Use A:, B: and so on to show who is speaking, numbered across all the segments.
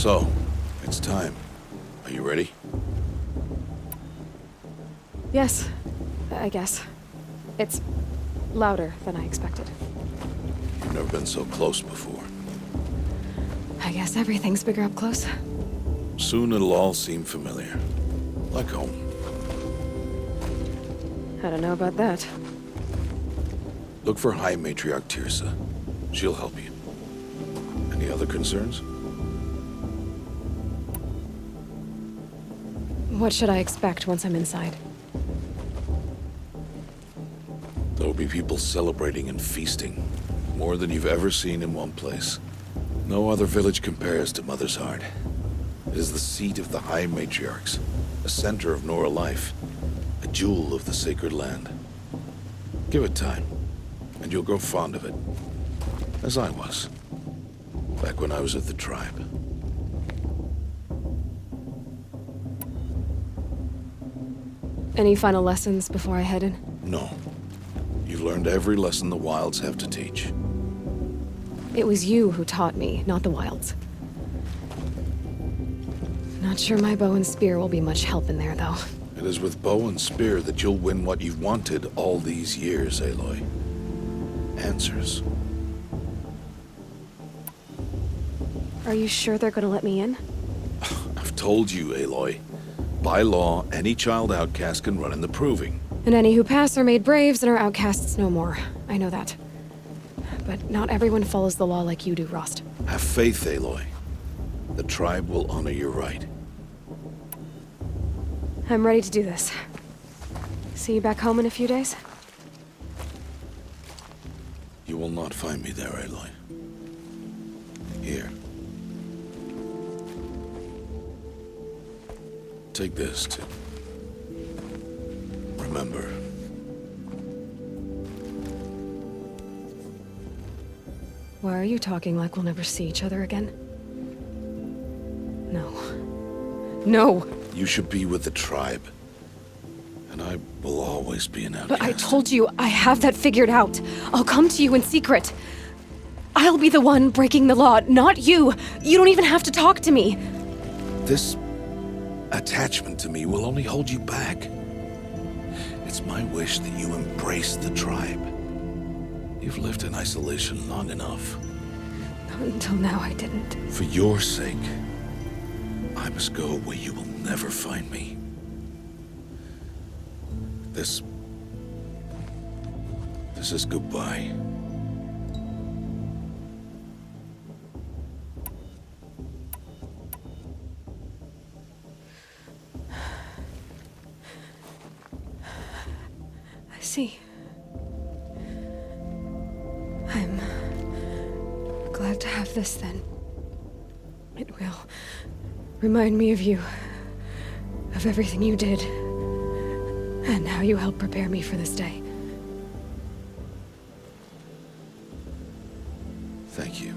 A: So, it's time. Are you ready?
B: Yes, I guess. It's louder than I expected.
A: You've never been so close before.
B: I guess everything's bigger up close.
A: Soon it'll all seem familiar. Like home.
B: I don't know about that.
A: Look for High Matriarch Teersa. She'll help you. Any other concerns?
B: What should I expect once I'm inside?
A: There'll be people celebrating and feasting. More than you've ever seen in one place. No other village compares to Mother's Heart. It is the seat of the High Matriarchs, a center of Nora life, a jewel of the sacred land. Give it time, and you'll grow fond of it. As I was, back when I was at the tribe.
B: Any final lessons before I head in?
A: No. You've learned every lesson the Wilds have to teach.
B: It was you who taught me, not the Wilds. Not sure my bow and spear will be much help in there, though.
A: It is with bow and spear that you'll win what you've wanted all these years, Aloy. Answers.
B: Are you sure they're gonna let me in?
A: I've told you, Aloy. By law, any child outcast can run in the Proving.
B: And any who pass are made braves and are outcasts no more. I know that. But not everyone follows the law like you do, Rost.
A: Have faith, Aloy. The tribe will honor your right.
B: I'm ready to do this. See you back home in a few days?
A: You will not find me there, Aloy. Here. Take this, too. Remember.
B: Why are you talking like we'll never see each other again? No. No!
A: You should be with the tribe. And I will always be an outcast.
B: But I told you, I have that figured out. I'll come to you in secret. I'll be the one breaking the law, not you. You don't even have to talk to me.
A: This attachment to me will only hold you back. It's my wish that you embrace the tribe. You've lived in isolation long enough.
B: Until now, I didn't.
A: For your sake, I must go where you will never find me. This is goodbye.
B: I see. I'm glad to have this then. It will remind me of you, of everything you did, and how you helped prepare me for this day.
A: Thank you.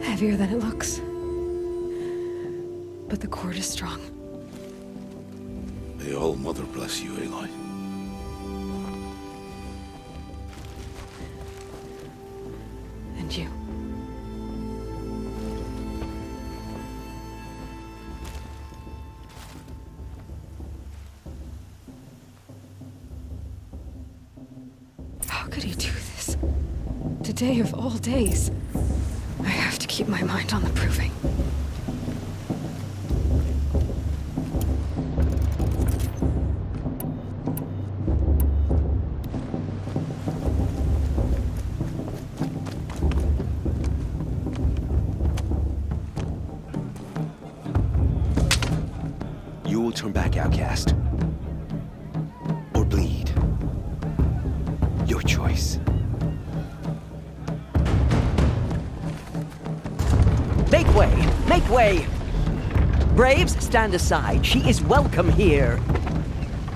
B: Heavier than it looks. But the cord is strong.
A: May All Mother bless you, Aloy.
B: And you. How could he do this? Today of all days. I have to keep my mind on the Proving.
C: You will turn back, outcast. Or bleed. Your choice.
D: Make way! Make way! Braves, stand aside. She is welcome here.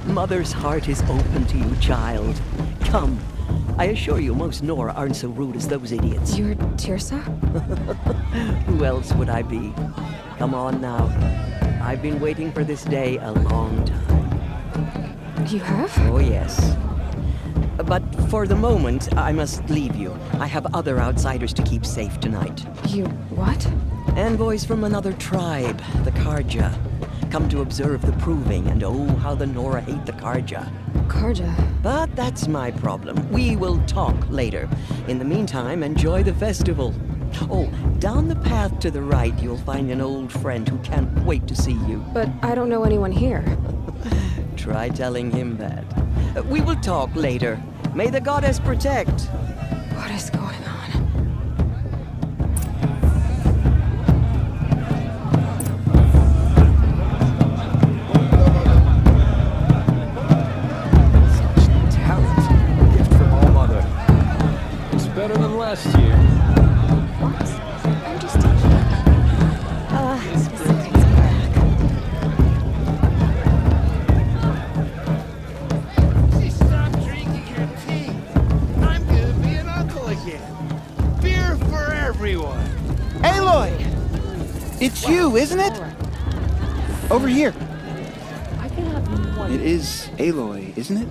D: Mother's heart is open to you, child. Come. I assure you, most Nora aren't so rude as those idiots.
B: You're Teersa?
D: Who else would I be? Come on now. I've been waiting for this day a long time.
B: You have?
D: Oh, yes. But for the moment, I must leave you. I have other outsiders to keep safe tonight.
B: You what?
D: Envoys from another tribe, the Karja. Come to observe the proving, and oh, how the Nora hate the Karja.
B: Karja.
D: But that's my problem. We will talk later. In the meantime, enjoy the festival. Oh, down the path to the right, you'll find an old friend who can't wait to see you.
B: But I don't know anyone here.
D: Try telling him that. We will talk later. May the goddess protect.
B: What is going on?
E: Talent. Gift from All Mother. It's better than last year.
B: What? I'm just
F: Stop drinking your tea. I'm gonna be an uncle again. Beer for everyone.
G: Aloy! It's you, isn't it? Over here.
B: I can have one.
G: It is Aloy, isn't it?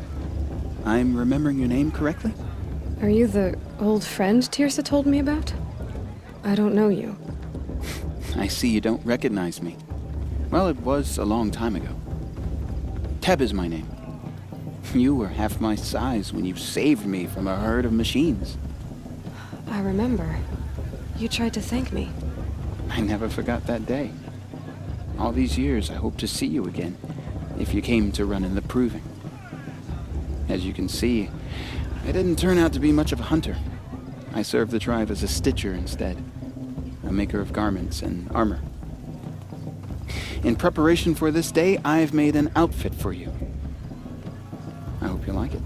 G: I'm remembering your name correctly?
B: Are you the old friend Tirsa told me about? I don't know you.
G: I see you don't recognize me. Well, it was a long time ago. Teb is my name. You were half my size when you saved me from a herd of machines.
B: I remember. You tried to thank me.
G: I never forgot that day. All these years, I hope to see you again, if you came to run in the proving. As you can see, I didn't turn out to be much of a hunter. I served the tribe as a stitcher instead, a maker of garments and armor. In preparation for this day, I've made an outfit for you. I hope you like it.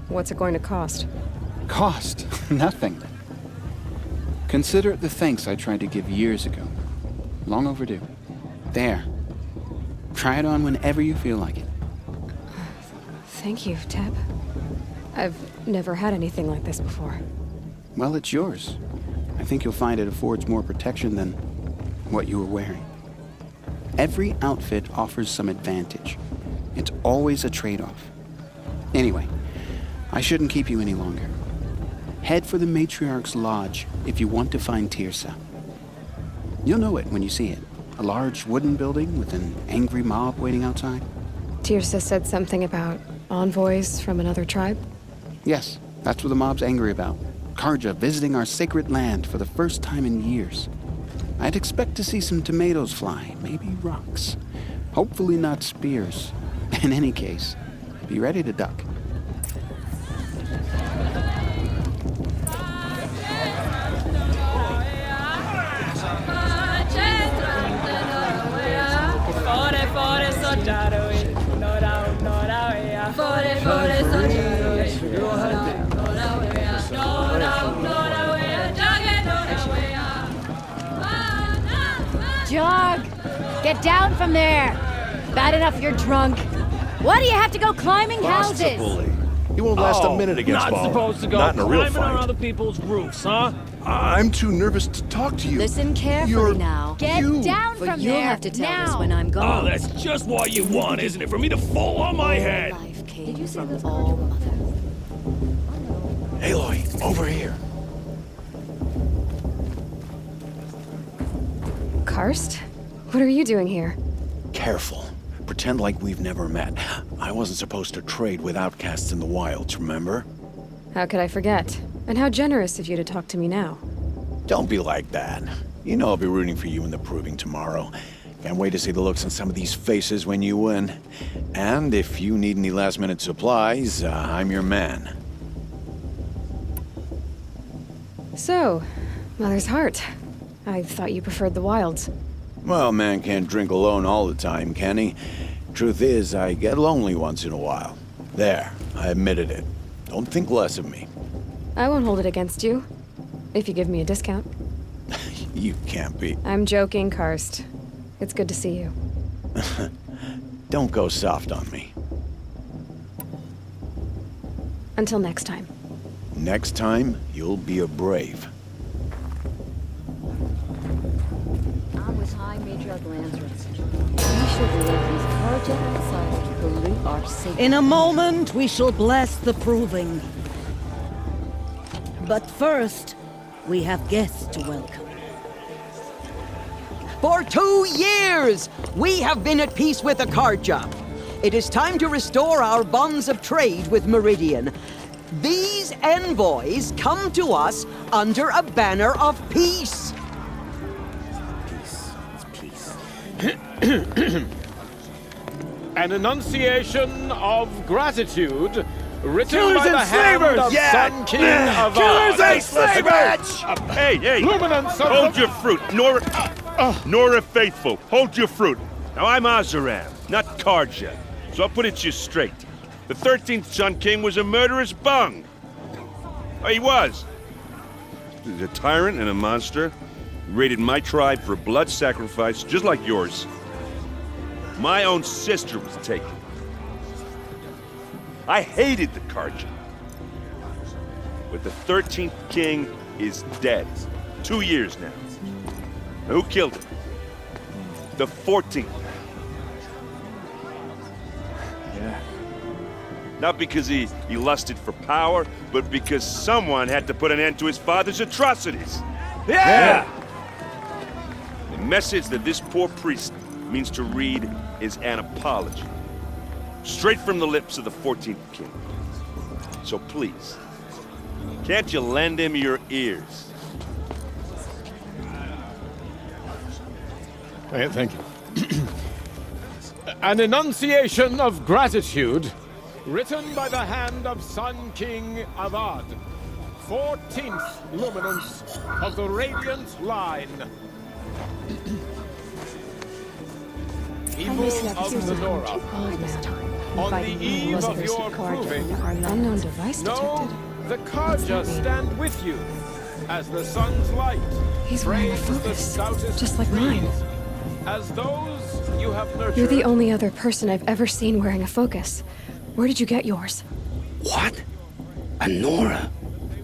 B: What's it going to cost?
G: Cost? Nothing. Consider it the thanks I tried to give years ago. Long overdue. There. Try it on whenever you feel like it.
B: Thank you, Teb. I've never had anything like this before.
G: Well, it's yours. I think you'll find it affords more protection than what you were wearing. Every outfit offers some advantage. It's always a trade-off. Anyway, I shouldn't keep you any longer. Head for the Matriarch's Lodge if you want to find Tirsa. You'll know it when you see it. A large wooden building with an angry mob waiting outside.
B: Tirsa said something about envoys from another tribe?
G: Yes, that's what the mob's angry about. Karja visiting our sacred land for the first time in years. I'd expect to see some tomatoes fly, maybe rocks. Hopefully not spears. In any case, be ready to duck.
H: Jog! Get down from there! Bad enough you're drunk. Why do you have to go climbing houses?
I: He won't last a minute against
E: Not
I: Ball.
E: supposed to go
I: Not in a real
E: climbing on
I: fight.
E: other people's roofs, huh?
I: I'm too nervous to talk to you.
H: Listen carefully
I: You're-
H: now. Get
I: you-
H: down
J: But
H: from
J: you'll
H: there
J: have to tell
H: now.
J: us when I'm
E: Oh,
J: gone.
E: that's just what you want, isn't it? For me to fall on my head.
J: Life came from All Mother.
I: Aloy, over here.
B: Karst? What are you doing here?
I: Careful. Pretend like we've never met. I wasn't supposed to trade with outcasts in the wilds, remember?
B: How could I forget? And how generous of you to talk to me now.
I: Don't be like that. You know I'll be rooting for you in the proving tomorrow. Can't wait to see the looks on some of these faces when you win. And if you need any last-minute supplies, I'm your man.
B: So, Mother's Heart. I thought you preferred the wilds.
I: Well, man can't drink alone all the time, can he? Truth is, I get lonely once in a while. There, I admitted it. Don't think less of me.
B: I won't hold it against you. If you give me a discount.
I: You can't be.
B: I'm joking, Karst. It's good to see you.
I: Don't go soft on me.
B: Until next time.
I: Next time, you'll be a brave.
J: I'm with High Matriarch Lansrus. We should let these Karja outsiders pollute our sacred.
K: In a moment, we shall bless the proving. But first, we have guests to welcome.
D: For 2 years, we have been at peace with Akarja. It is time to restore our bonds of trade with Meridian. These envoys come to us under a banner of peace.
E: An enunciation of gratitude written
F: Killers
E: by
F: and
E: the hand
F: slavers!
E: of
F: Yeah!
E: Sun King Avad.
F: Killers and slavers!
L: Hey, hey!
E: Luminance of
L: Hold
E: the-
L: your fruit, Nora. Nora Faithful, hold your fruit. Now I'm Azaram, not Karja, so I'll put it to you straight. The 13th Sun King was a murderous bung. Oh, he was. He's a tyrant and a monster. He raided my tribe for blood sacrifice, just like yours. My own sister was taken. I hated the Karja. But the 13th king is dead. 2 years now. Who killed him? The 14th.
E: Yeah.
L: Not because he lusted for power, but because someone had to put an end to his father's atrocities.
F: Yeah!
L: The message that this poor priest means to read is an apology. Straight from the lips of the 14th king. So please, can't you lend him your ears?
E: Thank you. An enunciation of gratitude written by the hand of Sun King Avad, 14th luminance of the Radiant Line. Evil of the Nora. On the eve of your proving,
B: Unknown device
E: know
B: detected.
E: the Karja stand with you as the sun's light.
B: He's wearing a
E: frames the
B: focus,
E: stoutest
B: just like mine.
E: trees. As those you have nurtured.
B: You're the only other person I've ever seen wearing a focus. Where did you get yours?
M: What? A Nora?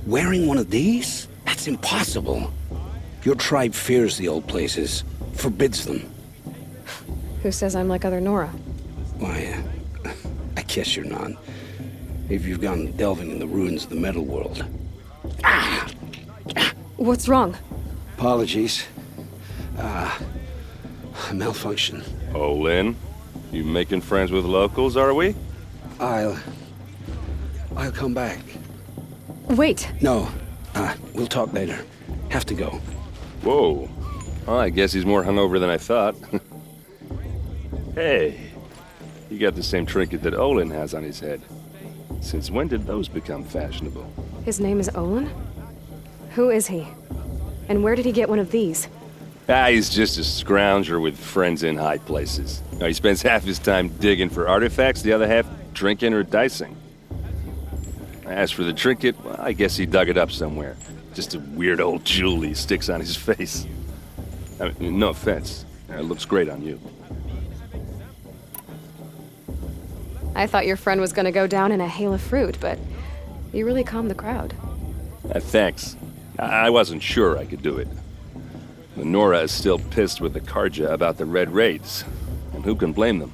M: Wearing one of these? That's impossible. Your tribe fears the old places, forbids them.
B: Who says I'm like other Nora?
M: Why, I guess you're not. If you've gone delving in the ruins of the metal world.
B: What's wrong?
M: Apologies. Malfunction.
L: Oh, Lynn, you making friends with locals, are we?
M: I'll come back.
B: Wait.
M: No, we'll talk later. Have to go.
L: Whoa. Well, I guess he's more hungover than I thought. Hey, you got the same trinket that Olin has on his head. Since when did those become fashionable?
B: His name is Olin? Who is he? And where did he get one of these?
L: He's just a scrounger with friends in high places. He spends half his time digging for artifacts, the other half drinking or dicing. As for the trinket, well, I guess he dug it up somewhere. Just a weird old jewel he sticks on his face. I mean, no offense. It looks great on you.
B: I thought your friend was gonna go down in a hail of fruit, but you really calmed the crowd.
L: Thanks. I wasn't sure I could do it. The Nora is still pissed with the Karja about the Red Raids, and who can blame them?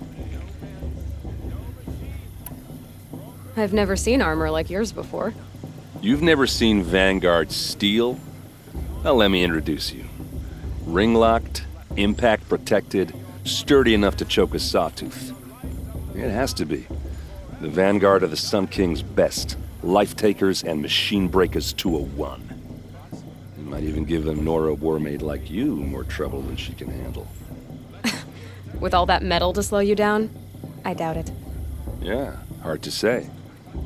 B: I've never seen armor like yours before.
L: You've never seen Vanguard steel? Well, let me introduce you. Ring-locked, impact-protected, sturdy enough to choke a sawtooth. It has to be. The Vanguard of the Sun King's best. Life-takers and machine-breakers 201. You might even give a Nora warmaid like you more trouble than she can handle.
B: With all that metal to slow you down? I doubt it.
L: Yeah, hard to say.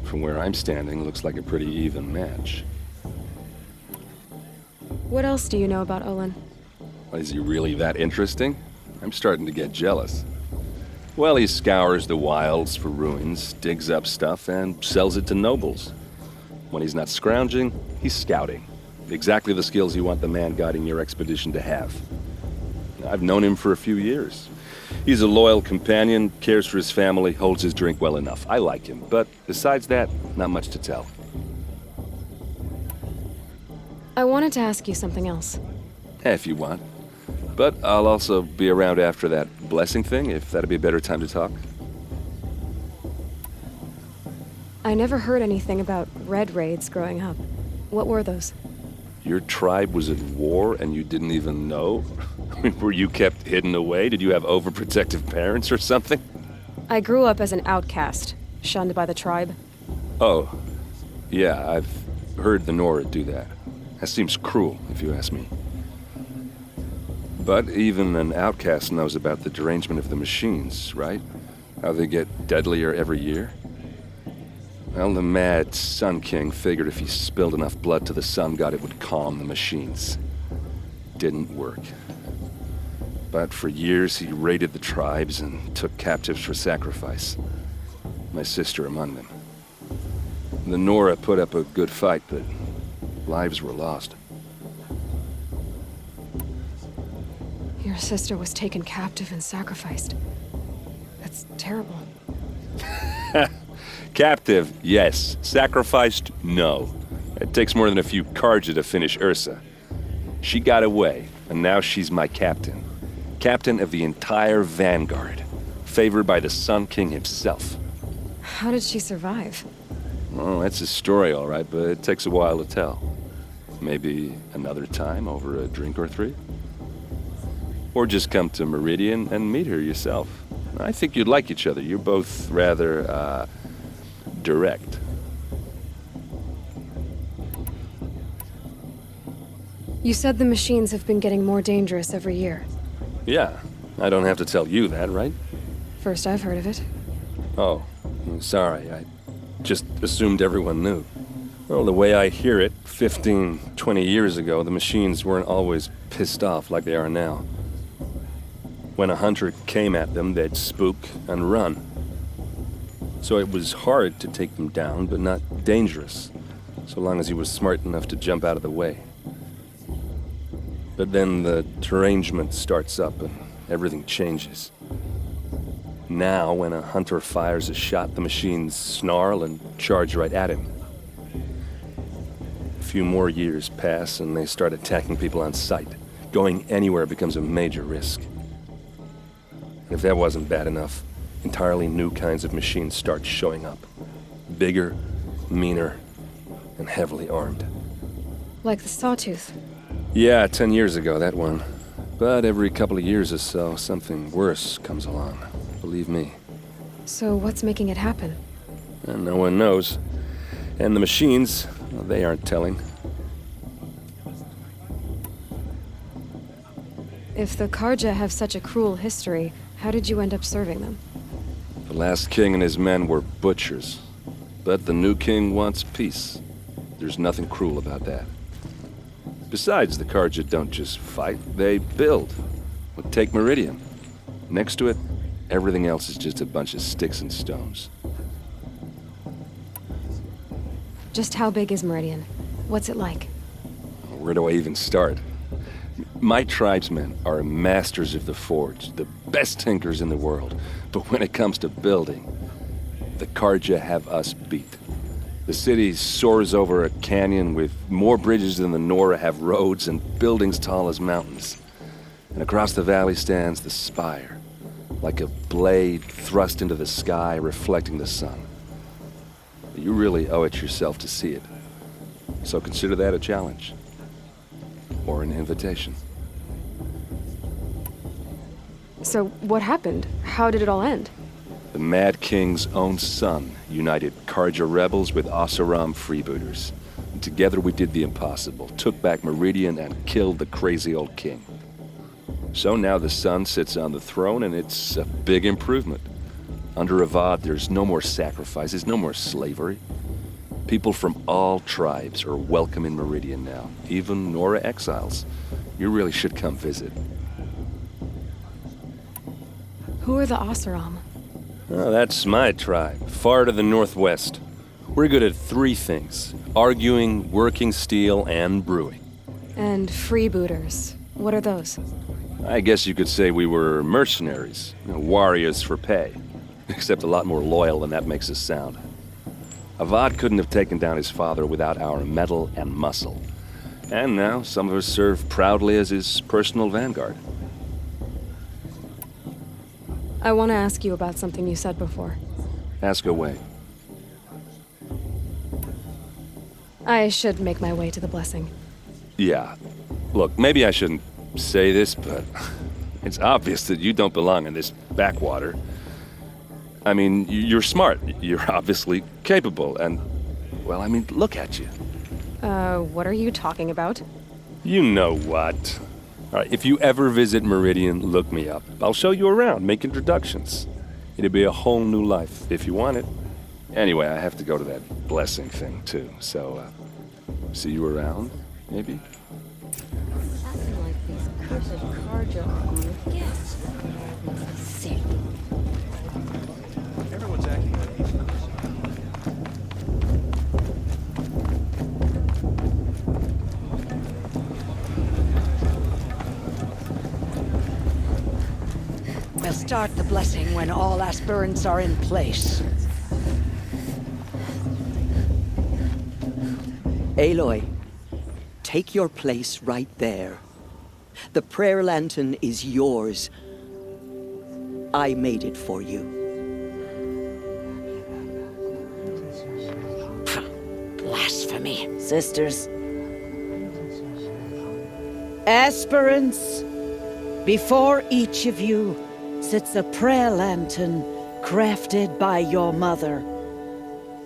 L: From where I'm standing, looks like a pretty even match.
B: What else do you know about Olin?
L: Is he really that interesting? I'm starting to get jealous. Well, he scours the wilds for ruins, digs up stuff, and sells it to nobles. When he's not scrounging, he's scouting. Exactly the skills you want the man guiding your expedition to have. I've known him for a few years. He's a loyal companion, cares for his family, holds his drink well enough. I like him, but besides that, not much to tell.
B: I wanted to ask you something else.
L: If you want. But I'll also be around after that blessing thing, if that'd be a better time to talk.
B: I never heard anything about Red Raids growing up. What were those?
L: Your tribe was at war and you didn't even know? I mean, were you kept hidden away? Did you have overprotective parents or something?
B: I grew up as an outcast, shunned by the tribe.
L: Oh, yeah, I've heard the Nora do that. That seems cruel, if you ask me. But even an outcast knows about the derangement of the machines, right? How they get deadlier every year? Well, the mad Sun King figured if he spilled enough blood to the Sun God, it would calm the machines. Didn't work. But for years, he raided the tribes and took captives for sacrifice. My sister among them. The Nora put up a good fight, but lives were lost.
B: Your sister was taken captive and sacrificed. That's terrible.
L: Captive, yes. Sacrificed, no. It takes more than a few Carja to finish Ursa. She got away, and now she's my captain. Captain of the entire Vanguard. Favored by the Sun King himself.
B: How did she survive?
L: Well, that's a story, all right, but it takes a while to tell. Maybe another time over a drink or three? Or just come to Meridian and meet her yourself. I think you'd like each other. You're both rather, direct.
B: You said the machines have been getting more dangerous every year.
L: Yeah, I don't have to tell you that, right?
B: First I've heard of it.
L: Oh, sorry. I just assumed everyone knew. Well, the way I hear it, 15, 20 years ago, the machines weren't always pissed off like they are now. When a hunter came at them, they'd spook and run. So it was hard to take them down, but not dangerous, so long as he was smart enough to jump out of the way. But then the derangement starts up and everything changes. Now, when a hunter fires a shot, the machines snarl and charge right at him. A few more years pass and they start attacking people on sight. Going anywhere becomes a major risk. And if that wasn't bad enough, entirely new kinds of machines start showing up. Bigger, meaner, and heavily armed.
B: Like the Sawtooth.
L: Yeah, 10 years ago, that one. But every couple of years or so, something worse comes along. Believe me.
B: So what's making it happen?
L: And no one knows. And the machines, well, they aren't telling.
B: If the Carja have such a cruel history, how did you end up serving them?
L: The last king and his men were butchers. But the new king wants peace. There's nothing cruel about that. Besides, the Carja don't just fight, they build. Well, take Meridian. Next to it, everything else is just a bunch of sticks and stones.
B: Just how big is Meridian? What's it like?
L: Where do I even start? My tribesmen are masters of the forge, the best tinkers in the world. But when it comes to building, the Carja have us beat. The city soars over a canyon with more bridges than the Nora have roads and buildings tall as mountains. And across the valley stands the spire, like a blade thrust into the sky reflecting the sun. You really owe it yourself to see it. So consider that a challenge. Or an invitation.
B: So what happened? How did it all end?
L: The Mad King's own son united Carja rebels with Oseram freebooters. And together we did the impossible, took back Meridian and killed the crazy old king. So now the son sits on the throne and it's a big improvement. Under Avad, there's no more sacrifices, no more slavery. People from all tribes are welcome in Meridian now, even Nora exiles. You really should come visit.
B: Who are the Oseram?
L: Oh, that's my tribe, far to the northwest. We're good at three things: arguing, working steel, and brewing.
B: And freebooters. What are those?
L: I guess you could say we were mercenaries, warriors for pay. Except a lot more loyal than that makes us sound. Avad couldn't have taken down his father without our metal and muscle. And now some of us serve proudly as his personal vanguard.
B: I want to ask you about something you said before.
L: Ask away.
B: I should make my way to the blessing.
L: Yeah. Look, maybe I shouldn't say this, but it's obvious that you don't belong in this backwater. I mean, you're smart. You're obviously capable, and, well, I mean, look at you.
B: What are you talking about?
L: You know what. All right, if you ever visit Meridian, look me up. I'll show you around, make introductions. It'll be a whole new life, if you want it. Anyway, I have to go to that blessing thing, too, so, see you around, maybe?
J: Acting like these cursed Carja are on a guest. Makes me sick.
F: Everyone's acting like these.
N: We'll start the blessing when all aspirants are in place.
D: Aloy, take your place right there. The prayer lantern is yours. I made it for you.
N: Blasphemy. Sisters. Aspirants, before each of you sits a prayer lantern crafted by your mother.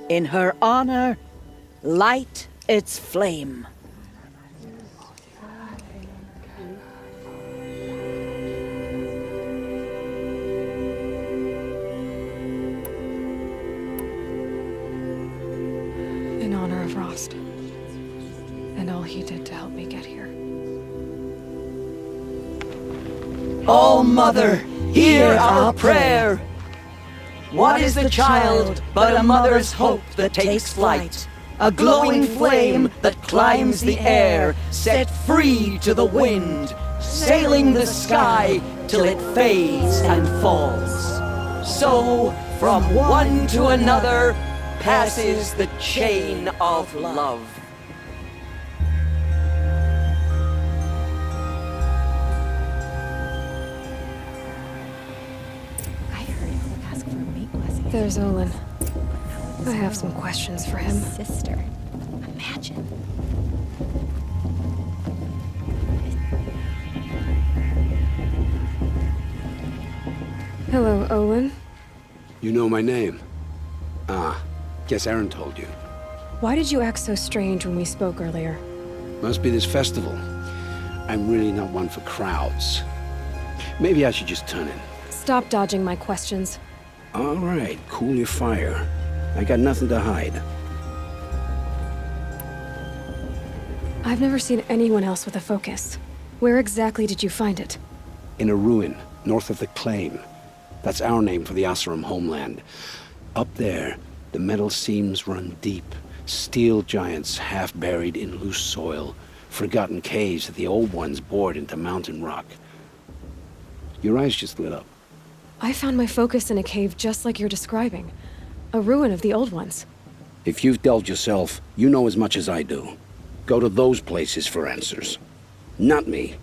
N: In her honor, light its flame.
B: In honor of Rost. And all he did to help me get here.
D: All Mother, hear our prayer. What is the child but a mother's hope that takes flight? A glowing flame that climbs the air, set free to the wind, sailing the sky till it fades and falls. So, from one to another, passes the chain of love.
B: There's Olin. I have some questions for him.
H: Sister. Imagine.
B: Hello, Olin.
M: You know my name? Ah, guess Aaron told you.
B: Why did you act so strange when we spoke earlier?
M: Must be this festival. I'm really not one for crowds. Maybe I should just turn in.
B: Stop dodging my questions.
M: All right, cool your fire. I got nothing to hide.
B: I've never seen anyone else with a focus. Where exactly did you find it?
M: In a ruin, north of the Claim. That's our name for the Oseram homeland. Up there, the metal seams run deep. Steel giants half buried in loose soil. Forgotten caves that the old ones bored into mountain rock. Your eyes just lit up.
B: I found my focus in a cave just like you're describing. A ruin of the old ones.
M: If you've delved yourself, you know as much as I do. Go to those places for answers. Not me.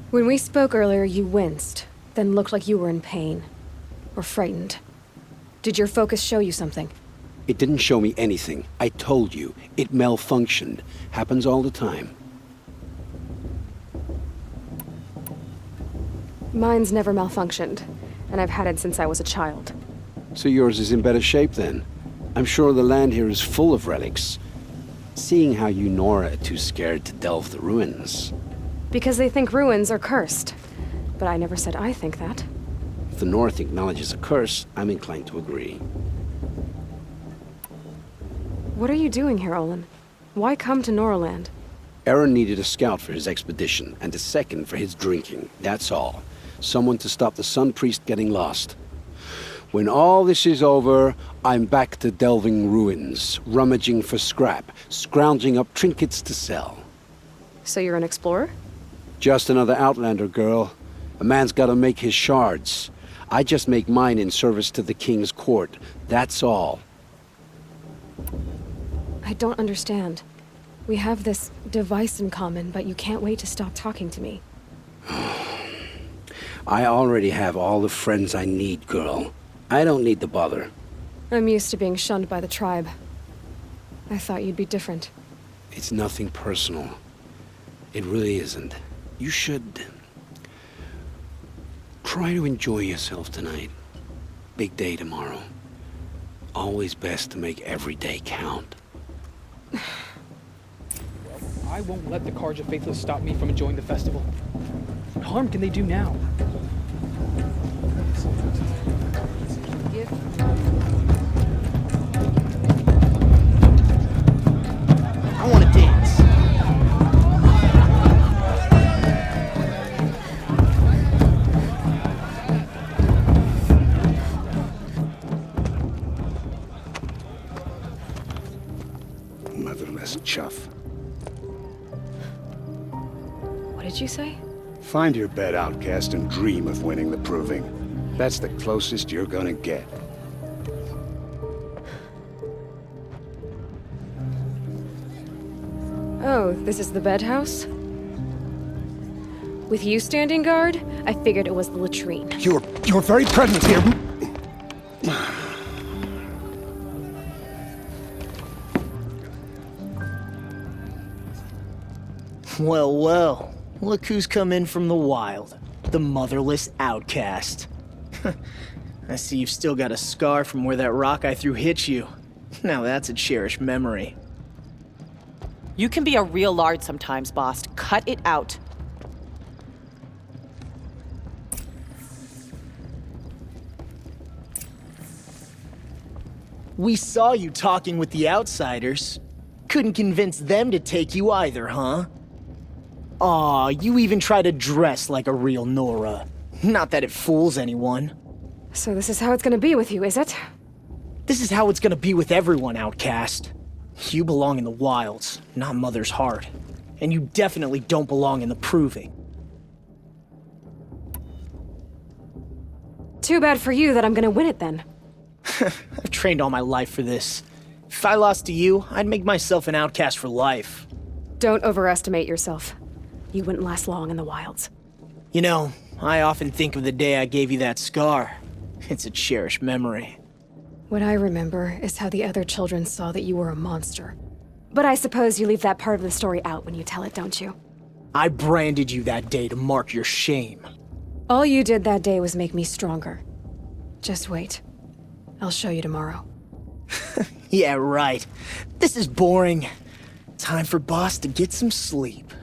B: When we spoke earlier, you winced, then looked like you were in pain. Or frightened. Did your focus show you something?
M: It didn't show me anything. I told you. It malfunctioned. Happens all the time.
B: Mine's never malfunctioned, and I've had it since I was a child.
M: So yours is in better shape then. I'm sure the land here is full of relics. Seeing how you Nora are too scared to delve the ruins.
B: Because they think ruins are cursed. But I never said I think that.
M: If the North acknowledges a curse, I'm inclined to agree.
B: What are you doing here, Olin? Why come to Noraland?
M: Aaron needed a scout for his expedition, and a second for his drinking. That's all. Someone to stop the Sun Priest getting lost. When all this is over, I'm back to delving ruins, rummaging for scrap, scrounging up trinkets to sell.
B: So you're an explorer?
M: Just another Outlander, girl. A man's gotta make his shards. I just make mine in service to the King's court. That's all.
B: I don't understand. We have this device in common, but you can't wait to stop talking to me.
M: I already have all the friends I need, girl. I don't need the bother.
B: I'm used to being shunned by the tribe. I thought you'd be different.
M: It's nothing personal. It really isn't. You should try to enjoy yourself tonight. Big day tomorrow. Always best to make every day count.
O: I won't let the Carja Faithless stop me from enjoying the festival. What harm can they do now?
P: I want to dance.
M: Motherless chuff.
B: What did you say?
M: Find your bed, outcast, and dream of winning the proving. That's the closest you're gonna get.
B: Oh, this is the bedhouse? With you standing guard, I figured it was the latrine.
M: Your very presence here.
P: Well, well. Look who's come in from the wild. The motherless outcast. I see you've still got a scar from where that rock I threw hit you. Now that's a cherished memory.
Q: You can be a real lard sometimes, boss. Cut it out.
P: We saw you talking with the outsiders. Couldn't convince them to take you either, huh? Aw, you even try to dress like a real Nora. Not that it fools anyone.
B: So this is how it's gonna be with you, is it?
P: This is how it's gonna be with everyone, outcast. You belong in the wilds, not Mother's Heart. And you definitely don't belong in the proving.
B: Too bad for you that I'm gonna win it then.
P: I've trained all my life for this. If I lost to you, I'd make myself an outcast for life.
B: Don't overestimate yourself. You wouldn't last long in the wilds.
P: You know, I often think of the day I gave you that scar. It's a cherished memory.
B: What I remember is how the other children saw that you were a monster. But I suppose you leave that part of the story out when you tell it, don't you?
P: I branded you that day to mark your shame.
B: All you did that day was make me stronger. Just wait. I'll show you tomorrow.
P: Yeah, right. This is boring. Time for Boss to get some sleep.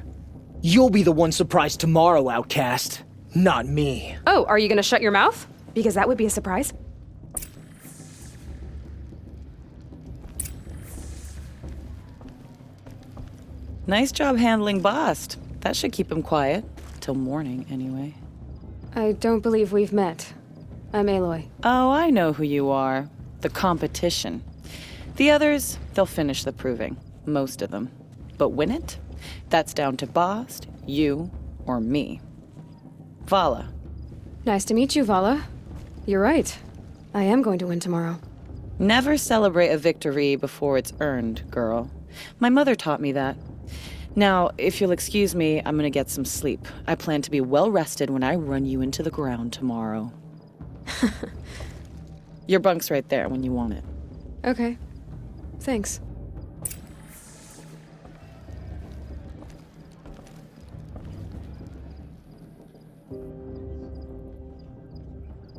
P: You'll be the one surprised tomorrow, outcast. Not me.
B: Oh, are you gonna shut your mouth? Because that would be a surprise.
Q: Nice job handling Bast. That should keep him quiet. Till morning, anyway.
B: I don't believe we've met. I'm Aloy.
Q: Oh, I know who you are. The competition. The others, they'll finish the proving. Most of them. But win it? That's down to Bast, you, or me. Vala.
B: Nice to meet you, Vala. You're right. I am going to win tomorrow.
Q: Never celebrate a victory before it's earned, girl. My mother taught me that. Now, if you'll excuse me, I'm gonna get some sleep. I plan to be well rested when I run you into the ground tomorrow. Your bunk's right there when you want it.
B: Okay. Thanks.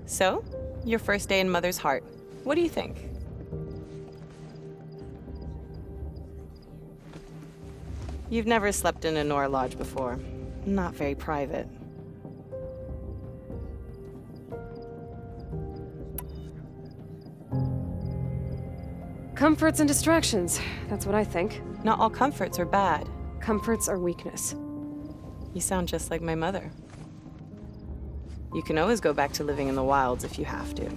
Q: So, your first day in Mother's Heart. What do you think? You've never slept in a Nora Lodge before. Not very private.
B: Comforts and distractions. That's what I think.
Q: Not all comforts are bad.
B: Comforts are weakness.
Q: You sound just like my mother. You can always go back to living in the wilds if you have to.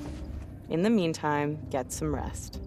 Q: In the meantime, get some rest.